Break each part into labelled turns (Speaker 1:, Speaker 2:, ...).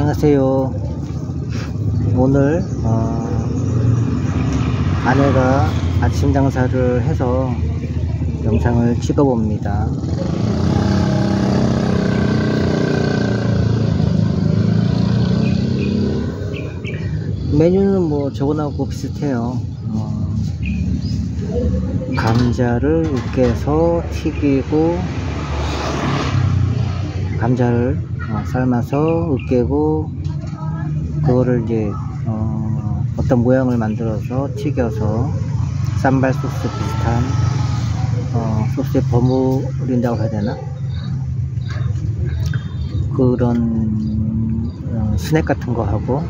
Speaker 1: 안녕하세요. 오늘 아내가 아침 장사를 해서 영상을 찍어 봅니다. 메뉴는 뭐 저거하고 비슷해요. 감자를 으깨서 튀기고, 감자를 삶아서 으깨고, 그거를 이제 어떤 모양을 만들어서 튀겨서 쌈발 소스 비슷한 소스에 버무린다고 해야 되나? 그런 스낵 같은 거 하고,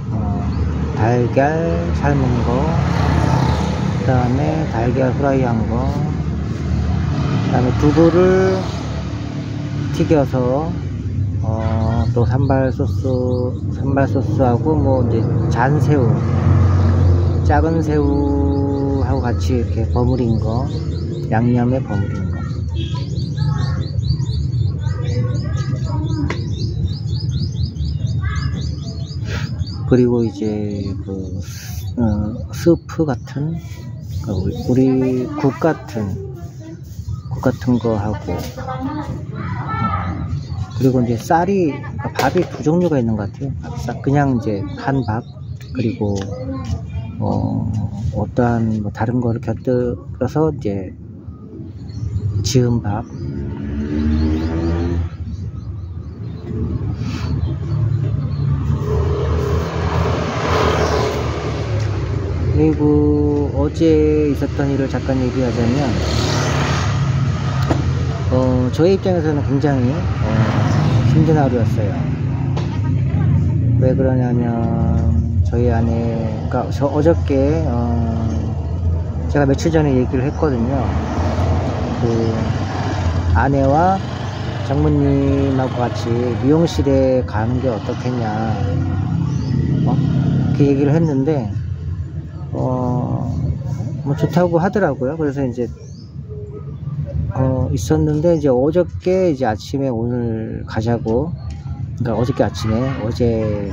Speaker 1: 달걀 삶은 거, 그 다음에 달걀 후라이 한 거, 그 다음에 두부를 튀겨서 또 산발 소스하고 뭐 이제 잔새우, 작은 새우하고 같이 이렇게 버무린 거, 양념에 버무린 거. 그리고 이제 그 스프 같은, 우리 국 같은 거 하고, 그리고 이제 쌀이, 밥이 두 종류가 있는 것 같아요. 그냥 이제 한 밥, 그리고 어떠한 뭐 다른 거를 곁들여서 이제 지은 밥. 그리고 어제 있었던 일을 잠깐 얘기하자면, 저의 입장에서는 굉장히 힘든 하루였어요. 왜 그러냐면, 저희 아내가 어저께 제가 며칠 전에 얘기를 했거든요. 그 아내와 장모님하고 같이 미용실에 가는 게 어떻겠냐, 이렇게 얘기를 했는데, 뭐 좋다고 하더라고요. 그래서 이제 있었는데, 이제 어저께 이제 아침에 오늘 가자고, 그러니까 어저께 아침에, 어제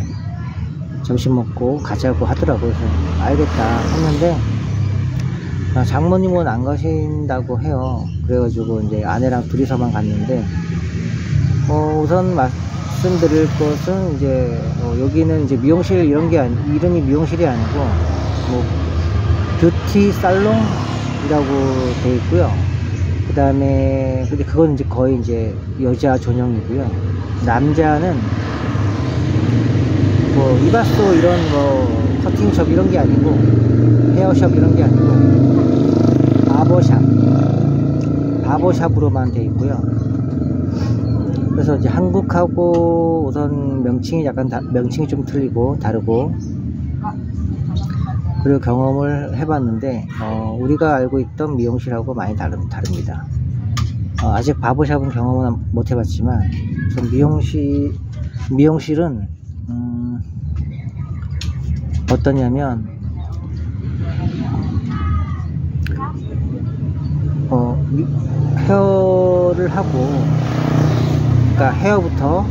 Speaker 1: 점심 먹고 가자고 하더라고요. 그래서 알겠다 했는데, 장모님은 안 가신다고 해요. 그래가지고 이제 아내랑 둘이서만 갔는데, 우선 말씀드릴 것은 이제 여기는 이제 미용실 이런 게 이름이 미용실이 아니고 뭐 뷰티 살롱이라고 돼 있고요. 그 다음에 근데 그건 이제 거의 이제 여자 전용이고요. 남자는 뭐 이바소 이런 뭐 커팅숍 이런 게 아니고, 헤어숍 이런 게 아니고 바버샵으로만 돼 있고요. 그래서 이제 한국하고 우선 명칭이 명칭이 좀 틀리고 다르고, 그리고 경험을 해봤는데 우리가 알고 있던 미용실하고 많이 다릅니다. 아직 바버샵은 경험은 못 해봤지만, 전 미용실은 어떠냐면, 헤어를 하고, 그러니까 헤어부터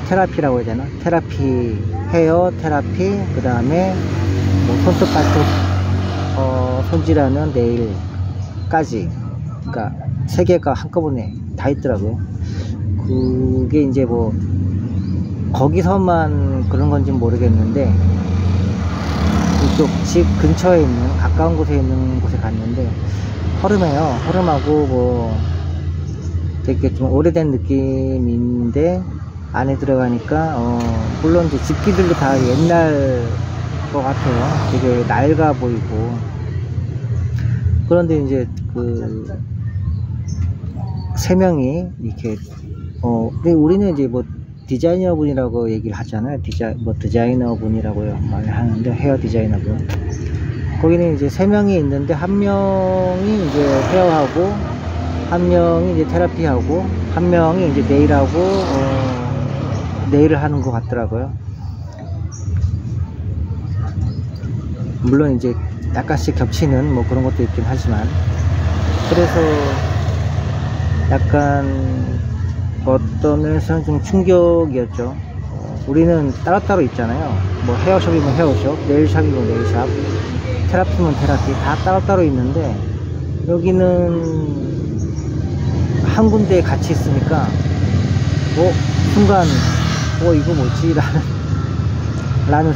Speaker 1: 테라피라고 해야 되나? 테라피, 헤어 테라피, 그 다음에 뭐 손톱 발톱 손질하는 네일까지, 그러니까 3개가 한꺼번에 다 있더라고요. 그게 이제 뭐 거기서만 그런 건지 모르겠는데, 이쪽 집 근처에 있는, 가까운 곳에 있는 곳에 갔는데 허름해요. 허름하고 뭐 되게 좀 오래된 느낌인데, 안에 들어가니까 물론 이제 집기들도 다 옛날 것 같아요. 되게 낡아 보이고. 그런데 이제 그 3명이 이렇게 우리는 이제 뭐 디자이너 분이라고 얘기를 하잖아요. 디자이너 분이라고 말을 하는데, 헤어 디자이너 분. 거기는 이제 3명이 있는데, 한 명이 이제 헤어하고, 한 명이 이제 테라피하고, 한 명이 이제 네일하고 네일을 하는 것 같더라고요. 물론 이제 약간씩 겹치는 뭐 그런 것도 있긴 하지만, 그래서 약간 어떤 면에서는 좀 충격이었죠. 우리는 따로따로 있잖아요. 뭐 헤어숍이면 헤어숍, 네일샵이면 네일샵, 테라피면 테라피, 다 따로따로 있는데 여기는 한 군데에 같이 있으니까 순간 이거 뭐지? 라는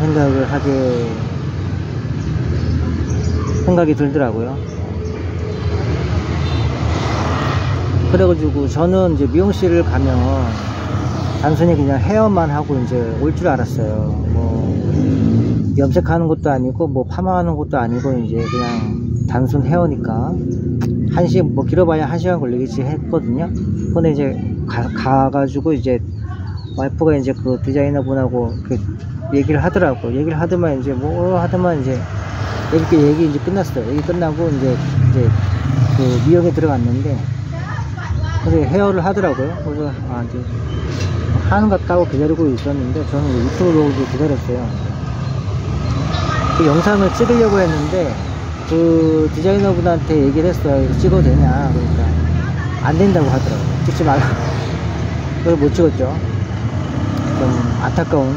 Speaker 1: 생각이 들더라고요. 그래가지고 저는 이제 미용실을 가면 단순히 그냥 헤어만 하고 이제 올 줄 알았어요. 뭐 염색하는 것도 아니고 뭐 파마하는 것도 아니고 이제 그냥 단순 헤어니까 뭐 길어봐야 1시간 걸리겠지 했거든요. 근데 이제 가가지고 이제 와이프가 이제 그 디자이너 분하고 얘기를 하더라고. 얘기를 하더만 이제 얘기 이제 끝났어요. 얘기 끝나고 이제 그 미용에 들어갔는데 그래서 헤어를 하더라고요. 그래서 이제 하는 것 같다고 기다리고 있었는데 저는 유튜브로 기다렸어요. 그 영상을 찍으려고 했는데 그 디자이너 분한테 얘기를 했어요. 이거 찍어도 되냐? 그러니까 안 된다고 하더라고요. 찍지 말라. 그래서 못 찍었죠. 좀 안타까운.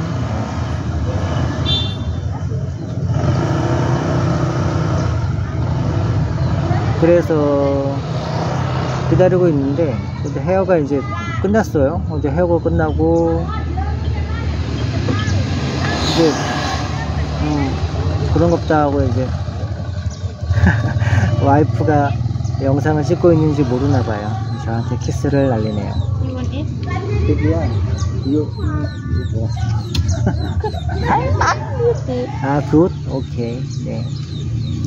Speaker 1: 그래서 기다리고 있는데 근데 헤어가 이제 끝났어요. 이제 헤어가 끝나고 이제 그런 거 없다 하고 이제 와이프가 영상을 찍고 있는지 모르나봐요. 저한테 키스를 날리네요.
Speaker 2: You want it?
Speaker 1: 여기야. 이거 뭐야?
Speaker 2: I'm not with it.
Speaker 1: 굿? 오케이. 네.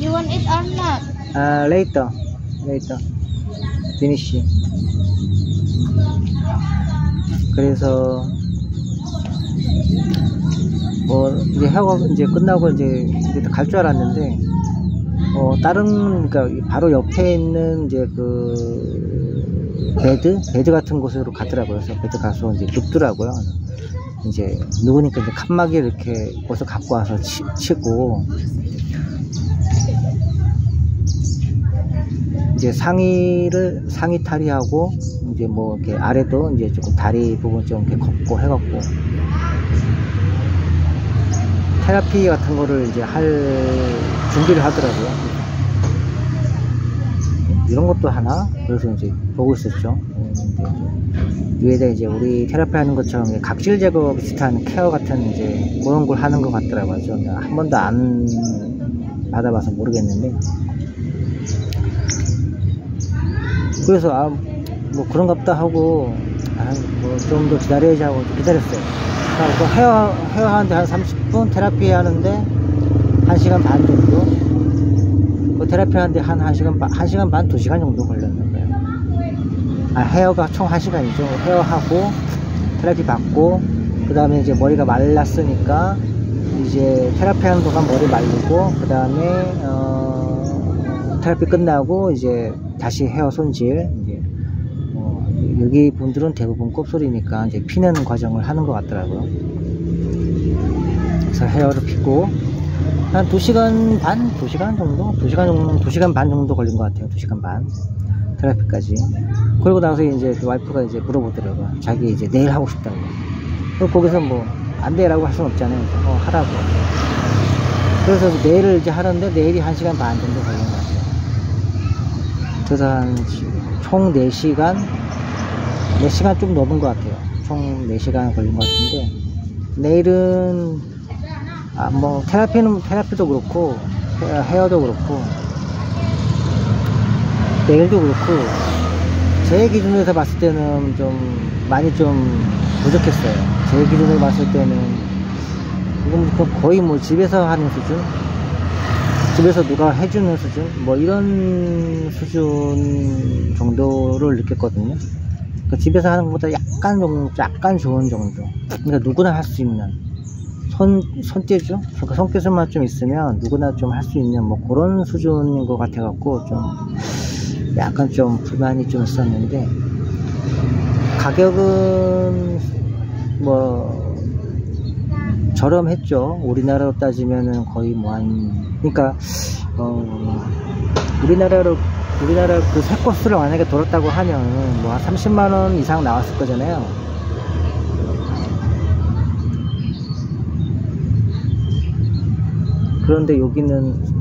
Speaker 2: You want it or not?
Speaker 1: later. finish. 그래서 이제 헤어가 이제 끝나고 이제 갈 줄 알았는데 그러니까 바로 옆에 있는 이제 그 베드 같은 곳으로 가더라고요. 그래서 베드 가서 이제 눕더라고요. 이제 누우니까 이제 칸막이 이렇게 옷을 갖고 와서 치고 이제 상의 탈의하고 이제 뭐 이렇게 아래도 이제 조금 다리 부분 좀 이렇게 걷고 해갖고 테라피 같은 거를 이제 할 준비를 하더라고요. 이런 것도 하나? 그래서 이제 보고 있었죠. 위에다 이제 우리 테라피 하는 것처럼 각질 제거 비슷한 케어 같은 이제 그런 걸 하는 것 같더라고요. 한 번도 안 받아봐서 모르겠는데. 그래서 뭐 그런가 보다 하고 뭐 좀 더 기다려야지 하고 기다렸어요. 또 헤어 하는데 한 30분, 테라피 하는데 1시간 반 정도, 그 테라피 하는데 한 1시간 반, 2시간 정도 걸렸는 거예요. 헤어가 총 1시간이죠. 헤어하고 테라피 받고 그 다음에 이제 머리가 말랐으니까 이제 테라피 하는 동안 머리 말리고 그 다음에 테라피 끝나고 이제 다시 헤어 손질. 이제 여기 분들은 대부분 곱슬이니까 이제 피는 과정을 하는 것 같더라고요. 그래서 헤어를 피고 한 2시간 반? 2시간 반 정도 걸린 것 같아요. 2시간 반 테라피까지. 그러고 나서 이제 그 와이프가 이제 물어보더라고요. 자기 이제 내일 하고 싶다고. 그리고 거기서 뭐 안 돼라고 할 수는 없잖아요. 그래서 하라고. 그래서 내일을 이제 하는데 내일이 1시간 반 정도 걸린 것 같아요. 그래서 총 4시간 좀 넘은 것 같아요. 총 4시간 걸린 것 같은데, 내일은 뭐 테라피도 그렇고 헤어도 그렇고 내일도 그렇고 제 기준에서 봤을 때는 좀 많이 좀 부족했어요. 제 기준으로 봤을 때는 이건 거의 뭐 집에서 하는 수준, 집에서 누가 해주는 수준, 뭐 이런 수준 정도를 느꼈거든요. 그러니까 집에서 하는 것보다 약간 좋은 정도. 그러니까 누구나 할 수 있는 손재주, 그러니까 손기술만 좀 있으면 누구나 좀 할 수 있는 뭐 그런 수준인 것 같아 갖고 좀 약간 좀 불만이 좀 있었는데, 가격은 뭐 저렴했죠. 우리나라로 따지면은 거의 뭐 그러니까 우리나라로 우리나라 그 세 코스를 만약에 돌았다고 하면 뭐 한 30만원 이상 나왔을 거잖아요. 그런데 여기는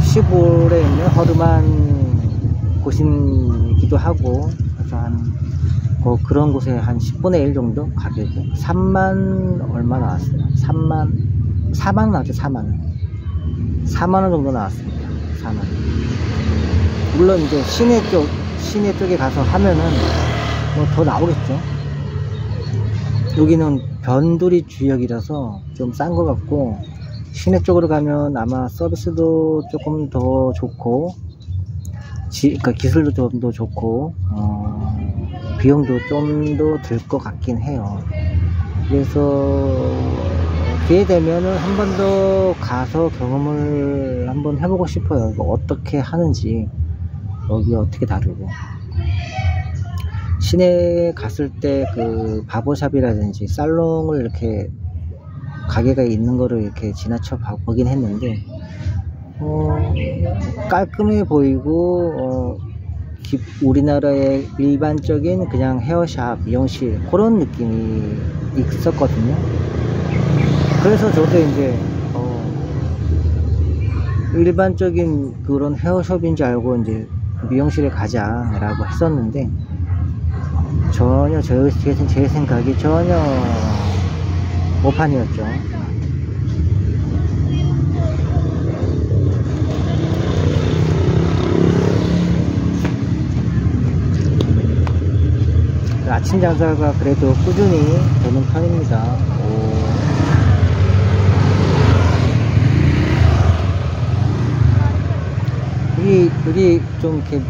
Speaker 1: 시골에 있는 허름한 곳이기도 하고, 그래서 한 그런 곳에 한 10분의 1 정도 가격이 3만 얼마 나왔어요. 4만 나왔죠. 4만원 정도 나왔습니다. 4만원. 물론 이제 시내 쪽에 가서 하면은 뭐 더 나오겠죠. 여기는 변두리 지역이라서 좀 싼 것 같고, 시내 쪽으로 가면 아마 서비스도 조금 더 좋고, 그러니까 기술도 좀 더 좋고, 비용도 좀 더 들 것 같긴 해요. 그래서 기회 되면은 한 번 더 가서 경험을 한번 해보고 싶어요. 어떻게 하는지, 여기 어떻게 다르고. 시내에 갔을 때 그 바버샵이라든지 살롱을 이렇게 가게가 있는 거를 이렇게 지나쳐 보긴 했는데, 깔끔해 보이고, 우리나라의 일반적인 그냥 헤어샵, 미용실 그런 느낌이 있었거든요. 그래서 저도 이제 일반적인 그런 헤어숍인지 알고 이제 미용실에 가자라고 했었는데, 전혀 제 생각이 전혀 오판이었죠. 아침 장사가 그래도 꾸준히 되는 편입니다. 여기 좀 이렇게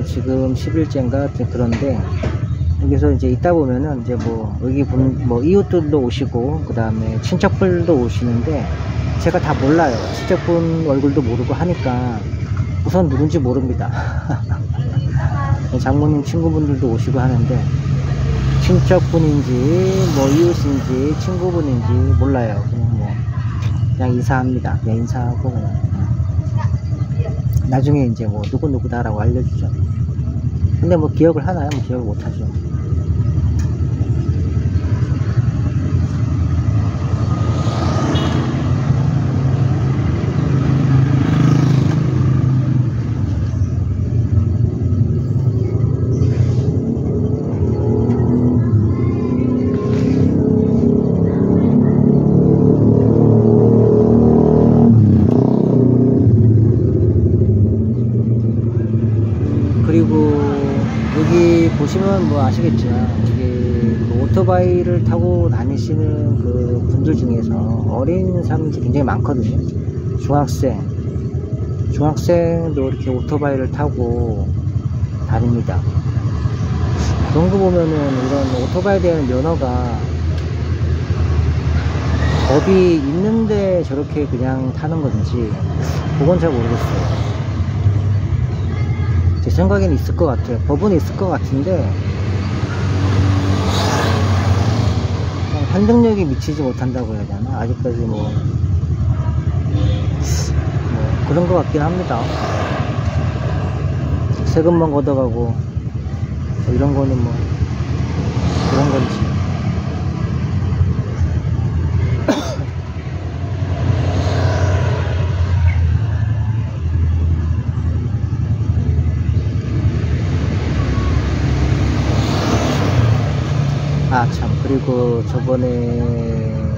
Speaker 1: 지금 10일째인가 그런데, 여기서 이제 있다 보면은 이제 뭐 여기 뭐 이웃들도 오시고 그 다음에 친척들도 오시는데, 제가 다 몰라요. 친척분 얼굴도 모르고 하니까 우선 누군지 모릅니다. 장모님 친구분들도 오시고 하는데, 친척분인지 뭐 이웃인지 친구분인지 몰라요. 그냥 인사합니다. 그냥 인사하고 나중에 이제 뭐 누구누구다라고 알려주죠. 근데 뭐 기억을 하나요? 뭐 기억을 못하죠. 그리고 여기 보시면 뭐 아시겠지만, 여기 그 오토바이를 타고 다니시는 그 분들 중에서 어린 사람들이 굉장히 많거든요. 중학생도 이렇게 오토바이를 타고 다닙니다. 그런 거 보면은 이런 오토바이에 대한 면허가 법이 있는데 저렇게 그냥 타는 건지 그건 잘 모르겠어요. 제 생각에는 있을 것 같아요. 법은 있을 것 같은데 그냥 판정력이 미치지 못한다고 해야 되나? 아직까지 뭐 그런 것 같긴 합니다. 세금만 걷어가고 뭐 이런 거는 뭐 그런 건지. 아 참, 그리고 저번에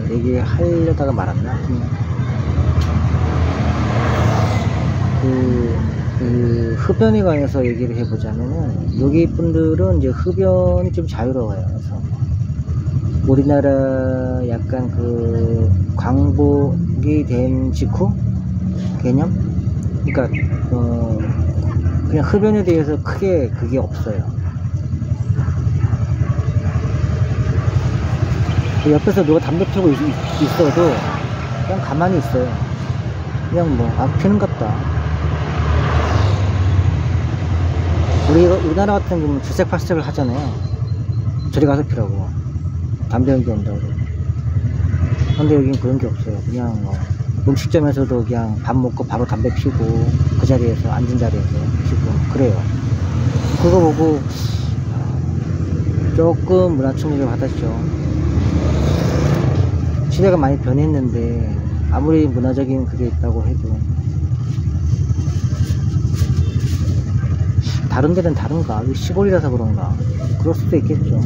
Speaker 1: 얘기하려다가 말았나? 그 흡연에 관해서 얘기를 해보자면은, 여기 분들은 이제 흡연이 좀 자유로워요. 그래서 우리나라 약간 그 광복이 된 직후 개념? 그러니까 그냥 흡연에 대해서 크게 그게 없어요. 옆에서 누가 담배 피우고 있어도 그냥 가만히 있어요. 그냥 뭐 피는갑다. 우리나라 같은 경우는 주색 팔색을 하잖아요. 저리 가서 피라고, 담배 연기 온다고. 근데 여긴 그런 게 없어요. 그냥 뭐 음식점에서도 그냥 밥 먹고 바로 담배 피우고 그 자리에서 앉은 자리에서 피우고 그래요. 그거 보고 조금 문화 충격을 받았죠. 시대가 많이 변했는데 아무리 문화적인 그게 있다고 해도 다른 데는 다른가? 시골이라서 그런가? 그럴 수도 있겠죠.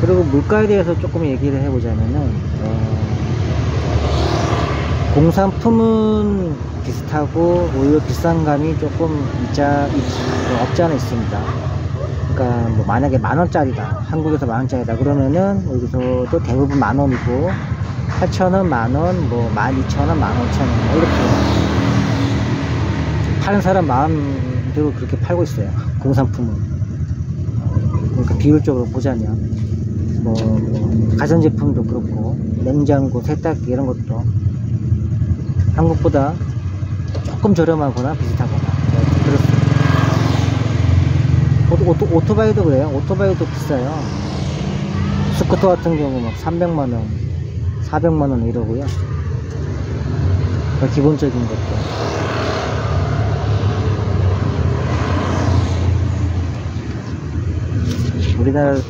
Speaker 1: 그리고 물가에 대해서 조금 얘기를 해보자면은 공산품은 비슷하고 오히려 비싼 감이 조금 없지 않아 있습니다. 그러니까 뭐 만약에 10,000원짜리다, 한국에서 10,000원짜리다 그러면은 여기서도 대부분 10,000원이고 8,000원, 10,000원, 뭐 12,000원, 15,000원 이렇게 파는 사람 마음대로 그렇게 팔고 있어요. 공산품은. 그러니까 비율적으로 보자면 뭐 가전제품도 그렇고 냉장고, 세탁기 이런 것도 한국보다 조금 저렴하거나 비슷하거나 그렇습니다. 오토바이도 그래요. 오토바이도 비싸요. 스쿠터 같은 경우 막 300만원 400만원 이러고요. 기본적인 것도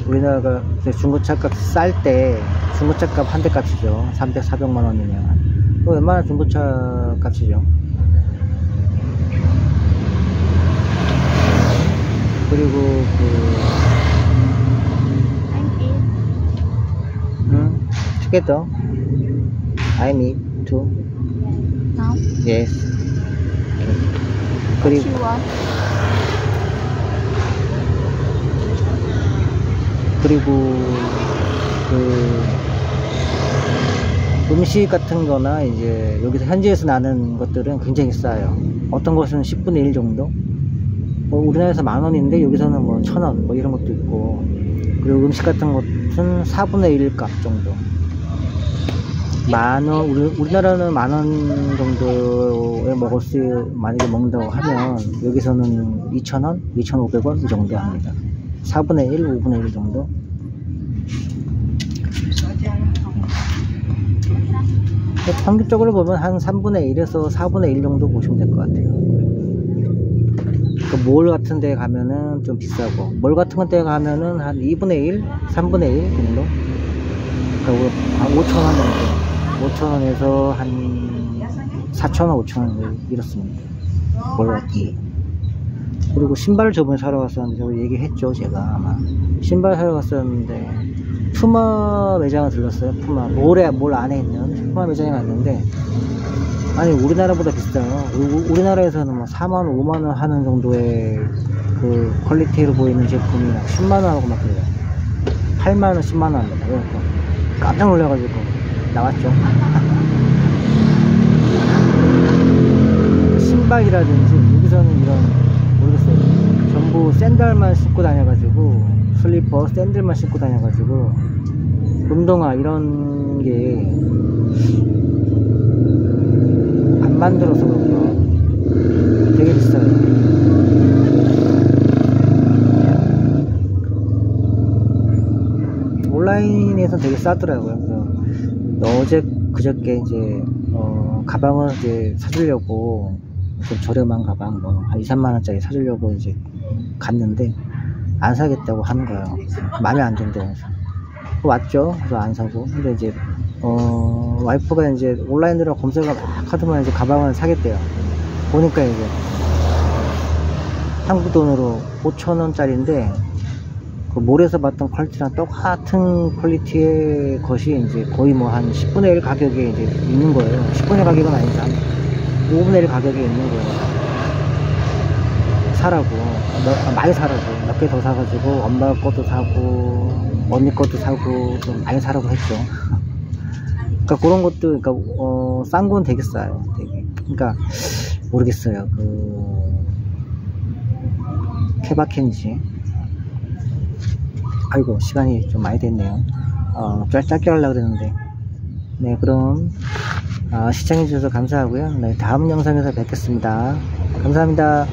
Speaker 1: 우리나라가 중고차값 쌀 때 중고차값 한 대 값이죠. 300, 400만원이면 웬만한 중고차 값이죠. 그리고 together I need to
Speaker 2: No.
Speaker 1: yes.
Speaker 2: What
Speaker 1: 그리고
Speaker 2: you want?
Speaker 1: 그리고 음식 같은 거나 이제 여기서 현지에서 나는 것들은 굉장히 싸요. 어떤 것은 10분의 1 정도? 우리나라에서 10,000원인데 여기서는 뭐 1,000원 뭐 이런 것도 있고, 그리고 음식 같은 것은 4분의 1 값 정도. 10,000원, 우리나라는 10,000원 정도에 만약에 먹는다고 하면 여기서는 2,000원, 2,500원 이 정도 합니다. 4분의 1, 5분의 1 정도. 평균적으로 보면 한 3분의 1에서 4분의 1 정도 보시면 될 것 같아요. 몰 같은 데 가면은 좀 비싸고, 몰 같은 데 가면은 한 2분의 1, 3분의 1 정도. 그러니까 한 5,000원 정도. 5,000원에서 한 4,000원, 5,000원 이렇습니다. 몰 같은 데. 그리고 신발을 저번에 사러 갔었는데, 저거 얘기했죠, 제가 아마. 신발 사러 갔었는데, 푸마 매장을 들렀어요. 푸마. 몰 안에 있는 푸마 매장에 갔는데, 아니, 우리나라보다 비싸요. 우리나라에서는 뭐 4만원, 5만원 하는 정도의 그 퀄리티로 보이는 제품이 10만원하고 막 그래요. 8만원, 10만원 합니다. 그래서 깜짝 놀라가지고 나왔죠. 신발이라든지, 여기서는 이런, 모르겠어요. 전부 샌들만 신고 다녀가지고, 슬리퍼, 샌들만 신고 다녀가지고, 운동화, 이런 게, 안 만들어서 그런가. 되게 비싸요. 온라인에서 되게 싸더라고요. 그래서 그저께 이제, 가방을 이제 사주려고, 좀 저렴한 가방, 한 2, 3만원짜리 사주려고 이제 갔는데, 안 사겠다고 하는 거예요. 마음에 안 든대요. 왔죠. 그래서 안 사고. 근데 이제, 와이프가 이제 온라인으로 검색을 막 하더만 이제 가방을 사겠대요. 보니까 이제, 한국 돈으로 5,000원짜리인데, 그 몰에서 봤던 퀄리티랑 똑같은 퀄리티의 것이 이제 거의 뭐 한 10분의 1 가격에 이제 있는 거예요. 10분의 1 가격은 아니죠. 한 5분의 1 가격에 있는 거예요. 사라고. 많이 사라고. 몇 개 더 사가지고 엄마 것도 사고 언니 것도 사고 좀 많이 사라고 했죠. 그러니까 그런 것도, 그러니까 싼 건 되게 싸요. 되게. 그러니까 모르겠어요. 케바케인지. 아이고, 시간이 좀 많이 됐네요. 짧게 하려고 그랬는데. 네, 그럼 시청해주셔서 감사하고요. 네, 다음 영상에서 뵙겠습니다. 감사합니다.